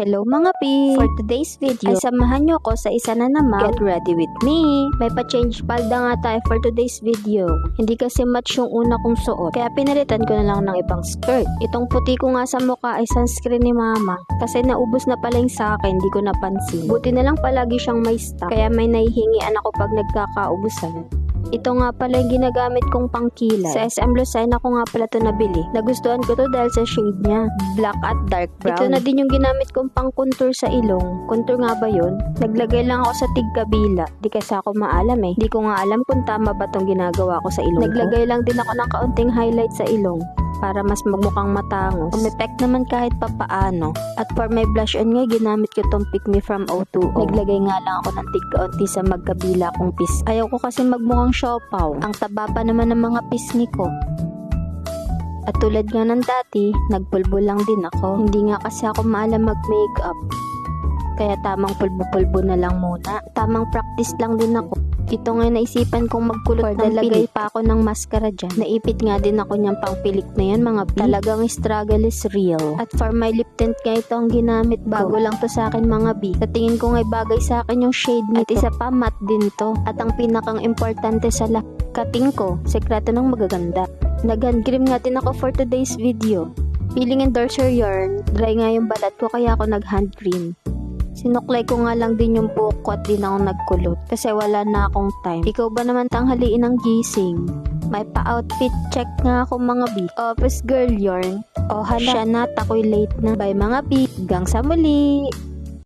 Hello mga P! For today's video, ay samahan nyo ako sa isa na naman Get Ready With Me! May pa-change palda nga tayo for today's video. Hindi kasi match yung una kong suot, kaya pinalitan ko na lang ng ibang skirt. Itong puti ko nga sa mukha ay sunscreen ni mama, kasi naubos na pala yung sa akin, di ko napansin. Buti na lang palagi siyang may stock, kaya may nahihingian ako pag nagkakaubusan. Ito nga pala yung ginagamit kong pangkilay. Sa SM Lucena ako nga pala ito nabili. Nagustuhan ko to dahil sa shade niya, black at dark brown. Ito na din yung ginamit kong pang contour sa ilong. Contour nga ba yun? Naglagay lang ako sa tigkabila. Di kasi ako maalam eh. Di ko nga alam kung tama ba tong ginagawa ko sa ilong Naglagay lang din ako ng kaunting highlight sa ilong para mas magmukhang matangos. Umepek naman kahit papaano. At for my blush on nga, ginamit ko tong Pick Me From O2O. Naglagay nga lang ako ng tigkaunti sa magkabila kong pisngi. Ayaw ko kasi magmukhang siopaw. Ang taba pa naman ng mga pisngi ko. At tulad nga ng dati, nagpulbo lang din ako. Hindi nga kasi ako maalam mag-makeup. Kaya tamang pulbo-pulbo na lang muna. Tamang practice lang din ako. Ito nga naisipan kong magkulot ng nalagay pa ako ng mascara dyan. Naipit nga din ako niyang pangpilik na yan mga B. Talagang struggle is real. At for my lip tint nga ito ang ginamit bago lang to sa akin mga B. Sa tingin ko nga bagay sa akin yung shade nito. At isa pa matte din to. At ang pinakang importante sa cutting ko, sekreto ng magaganda. Nag-hand cream nga din ako for today's video. Feeling endorser yarn, dry nga yung balat ko kaya ako nag-hand cream. Sinuklay ko nga lang din yung buhok ko at din ako nagkulot kasi wala na akong time. Ikaw ba naman tanghaliin ang gising? May pa-outfit check nga ako mga B. Office girl yarn. O hala, siya na, ako'y late na. Bye mga B. Hanggang sa muli!